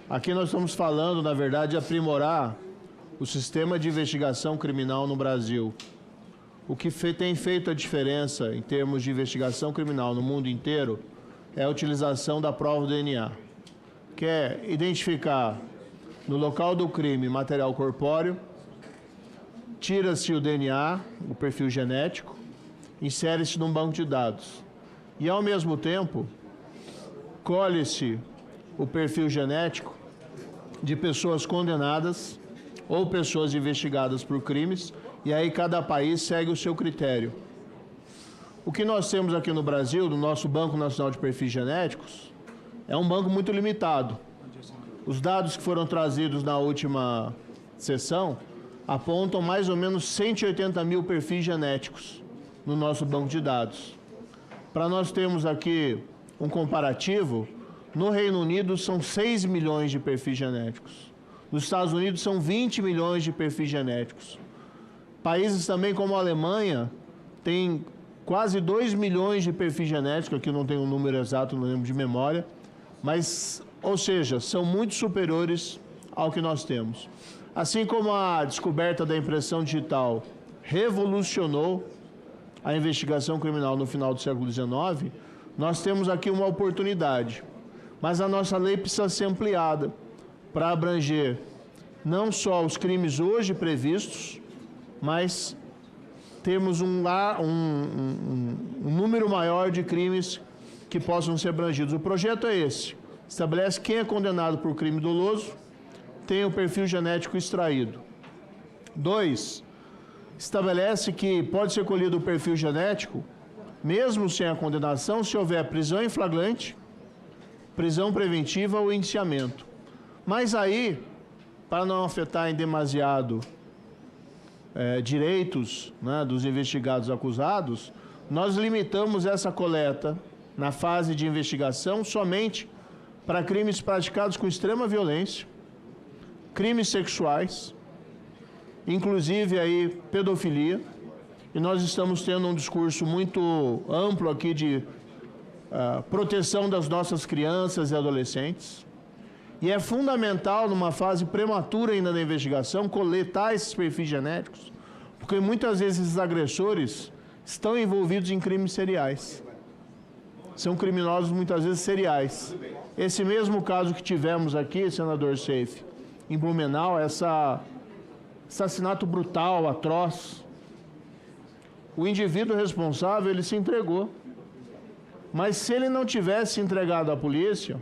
Aqui nós estamos falando, na verdade, de aprimorar o sistema de investigação criminal no Brasil. O que tem feito a diferença em termos de investigação criminal no mundo inteiro é a utilização da prova do DNA, que é identificar no local do crime material corpóreo, tira-se o DNA, o perfil genético, insere-se num banco de dados. E, ao mesmo tempo, colhe-se o perfil genético de pessoas condenadas ou pessoas investigadas por crimes, e aí cada país segue o seu critério. O que nós temos aqui no Brasil, no nosso Banco Nacional de Perfis Genéticos, é um banco muito limitado. Os dados que foram trazidos na última sessão apontam mais ou menos 180 mil perfis genéticos no nosso banco de dados. Para nós termos aqui um comparativo, no Reino Unido são 6 milhões de perfis genéticos. Nos Estados Unidos são 20 milhões de perfis genéticos. Países também como a Alemanha têm quase 2 milhões de perfis genéticos, aqui não tem um número exato, não lembro de memória, mas, ou seja, são muito superiores ao que nós temos. Assim como a descoberta da impressão digital revolucionou a investigação criminal no final do século XIX, nós temos aqui uma oportunidade. Mas a nossa lei precisa ser ampliada para abranger não só os crimes hoje previstos, mas temos um número maior de crimes que possam ser abrangidos. O projeto é esse. Estabelece quem é condenado por crime doloso tem o perfil genético extraído. 2, estabelece que pode ser colhido o perfil genético, mesmo sem a condenação, se houver prisão em flagrante, prisão preventiva ou indiciamento. Mas aí, para não afetar em demasiado direitos, né, dos investigados acusados, nós limitamos essa coleta na fase de investigação somente para crimes praticados com extrema violência, crimes sexuais, inclusive aí pedofilia, e nós estamos tendo um discurso muito amplo aqui de proteção das nossas crianças e adolescentes. E é fundamental, numa fase prematura ainda da investigação, coletar esses perfis genéticos, porque muitas vezes esses agressores estão envolvidos em crimes seriais. São criminosos muitas vezes seriais. Esse mesmo caso que tivemos aqui, senador Seif, em Blumenau, assassinato brutal, atroz. O indivíduo responsável, ele se entregou. Mas se ele não tivesse entregado à polícia,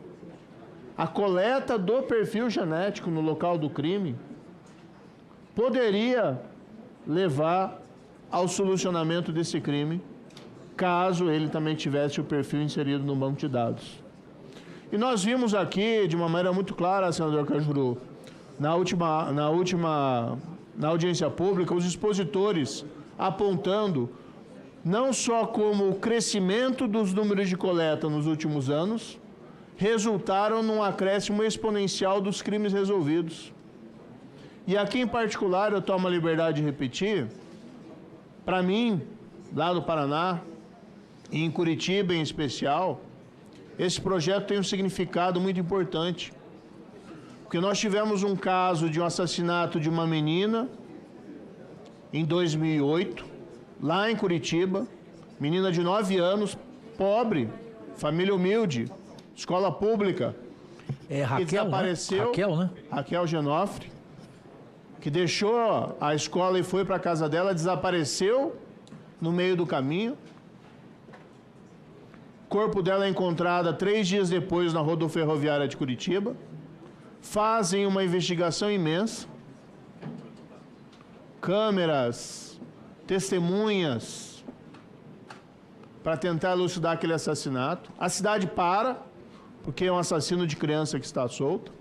a coleta do perfil genético no local do crime poderia levar ao solucionamento desse crime, caso ele também tivesse o perfil inserido no banco de dados. E nós vimos aqui, de uma maneira muito clara, senador Cajuru, na audiência pública, os expositores apontando não só como o crescimento dos números de coleta nos últimos anos resultaram num acréscimo exponencial dos crimes resolvidos. E aqui, em particular, eu tomo a liberdade de repetir, para mim, lá do Paraná, e em Curitiba em especial, esse projeto tem um significado muito importante. Porque nós tivemos um caso de um assassinato de uma menina em 2008, lá em Curitiba, menina de 9 anos, pobre, família humilde, escola pública, Raquel, que desapareceu, né? Raquel Genofre, que deixou a escola e foi para a casa dela, desapareceu no meio do caminho. O corpo dela é encontrado 3 dias depois na rodoferroviária de Curitiba. Fazem uma investigação imensa. Câmeras, testemunhas, para tentar elucidar aquele assassinato. A cidade para, porque é um assassino de criança que está solto.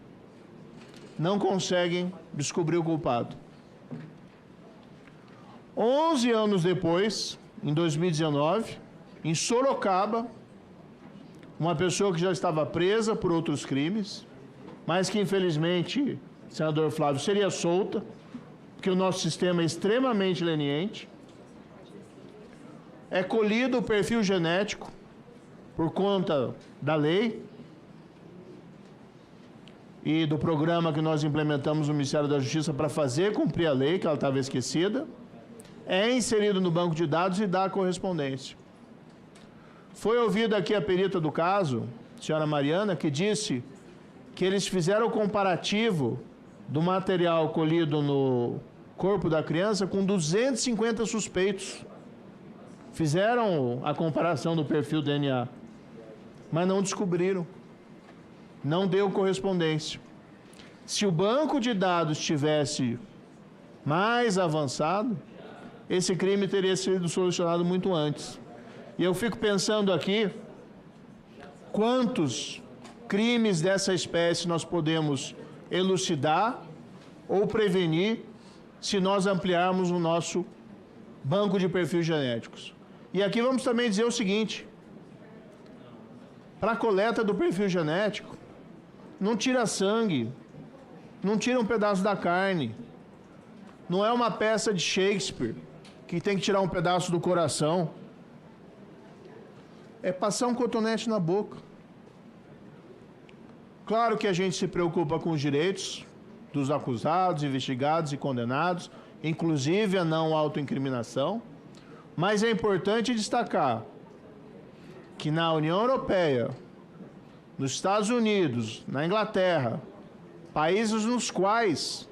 Não conseguem descobrir o culpado. 11 anos depois, em 2019, em Sorocaba, uma pessoa que já estava presa por outros crimes, mas que infelizmente, senador Flávio, seria solta, porque o nosso sistema é extremamente leniente. É colhido o perfil genético por conta da lei e do programa que nós implementamos no Ministério da Justiça para fazer cumprir a lei, que ela estava esquecida, é inserido no banco de dados e dá correspondência. Foi ouvida aqui a perita do caso, a senhora Mariana, que disse que eles fizeram o comparativo do material colhido no corpo da criança com 250 suspeitos. Fizeram a comparação do perfil DNA, mas não descobriram. Não deu correspondência. Se o banco de dados tivesse mais avançado, esse crime teria sido solucionado muito antes. E eu fico pensando aqui, quantos crimes dessa espécie nós podemos elucidar ou prevenir se nós ampliarmos o nosso banco de perfis genéticos. E aqui vamos também dizer o seguinte: para a coleta do perfil genético, não tira sangue, não tira um pedaço da carne, não é uma peça de Shakespeare que tem que tirar um pedaço do coração. É passar um cotonete na boca. Claro que a gente se preocupa com os direitos dos acusados, investigados e condenados, inclusive a não autoincriminação, mas é importante destacar que na União Europeia, nos Estados Unidos, na Inglaterra, países nos quais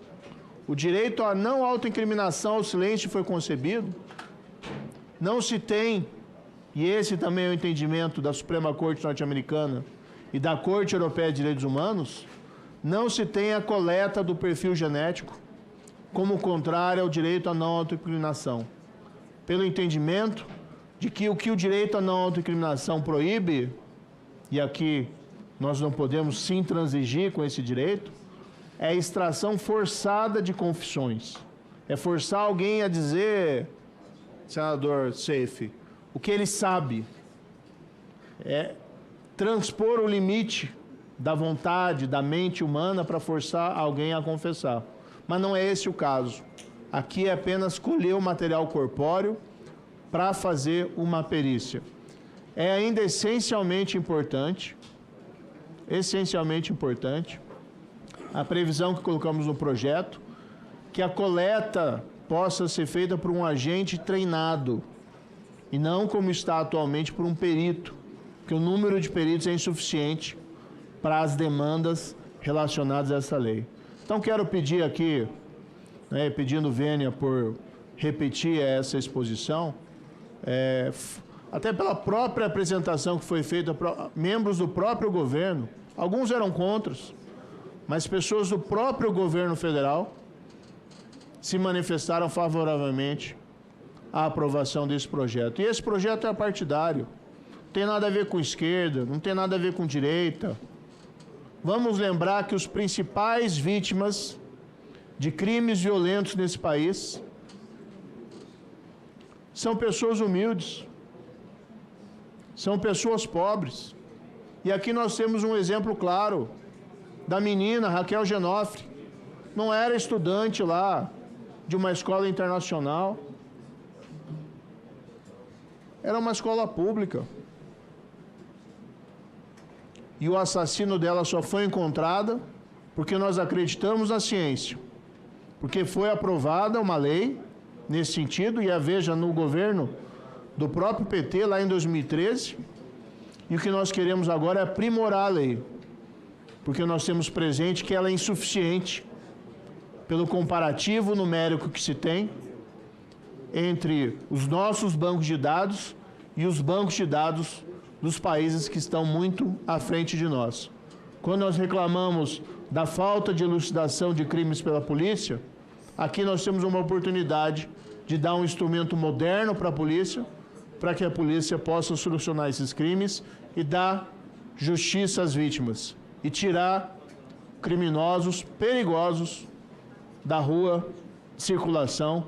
o direito à não autoincriminação ao silêncio foi concebido, não se tem, e esse também é o entendimento da Suprema Corte Norte-Americana e da Corte Europeia de Direitos Humanos, não se tem a coleta do perfil genético como contrário ao direito à não autoincriminação. Pelo entendimento de que o direito à não autoincriminação proíbe, e aqui nós não podemos sim transigir com esse direito, é a extração forçada de confissões. É forçar alguém a dizer, senador Seif, o que ele sabe. É transpor o limite da vontade, da mente humana para forçar alguém a confessar. Mas não é esse o caso. Aqui é apenas colher o material corpóreo para fazer uma perícia. É ainda essencialmente importante, a previsão que colocamos no projeto, que a coleta possa ser feita por um agente treinado, e não como está atualmente por um perito, porque o número de peritos é insuficiente para as demandas relacionadas a essa lei. Então quero pedir aqui, pedindo vênia por repetir essa exposição, até pela própria apresentação que foi feita para membros do próprio governo, alguns eram contra, mas pessoas do próprio governo federal se manifestaram favoravelmente à aprovação desse projeto. E esse projeto é apartidário, não tem nada a ver com esquerda, não tem nada a ver com direita. Vamos lembrar que os principais vítimas de crimes violentos nesse país são pessoas humildes, são pessoas pobres. E aqui nós temos um exemplo claro da menina Raquel Genofre. Não era estudante lá de uma escola internacional, era uma escola pública. E o assassino dela só foi encontrado porque nós acreditamos na ciência, porque foi aprovada uma lei nesse sentido, e a veja no governo do próprio PT lá em 2013, e o que nós queremos agora é aprimorar a lei, porque nós temos presente que ela é insuficiente pelo comparativo numérico que se tem entre os nossos bancos de dados e os bancos de dados dos países que estão muito à frente de nós. Quando nós reclamamos da falta de elucidação de crimes pela polícia, aqui nós temos uma oportunidade de dar um instrumento moderno para a polícia, para que a polícia possa solucionar esses crimes e dar justiça às vítimas e tirar criminosos perigosos da rua de circulação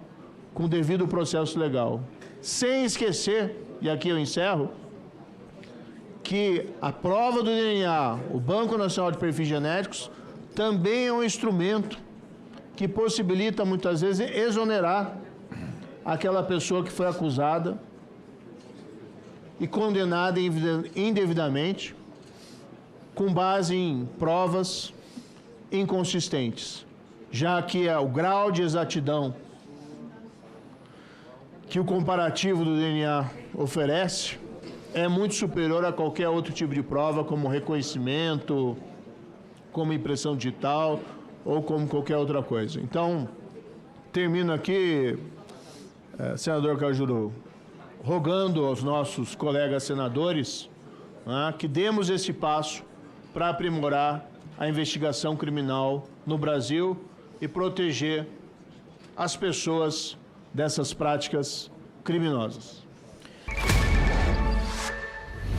com o devido processo legal. Sem esquecer, e aqui eu encerro, que a prova do DNA, o Banco Nacional de Perfis Genéticos, também é um instrumento que possibilita muitas vezes exonerar aquela pessoa que foi acusada e condenada indevidamente, com base em provas inconsistentes, já que o grau de exatidão que o comparativo do DNA oferece é muito superior a qualquer outro tipo de prova, como reconhecimento, como impressão digital ou como qualquer outra coisa. Então, termino aqui, senador Cajuru, rogando aos nossos colegas senadores que demos esse passo para aprimorar a investigação criminal no Brasil e proteger as pessoas dessas práticas criminosas.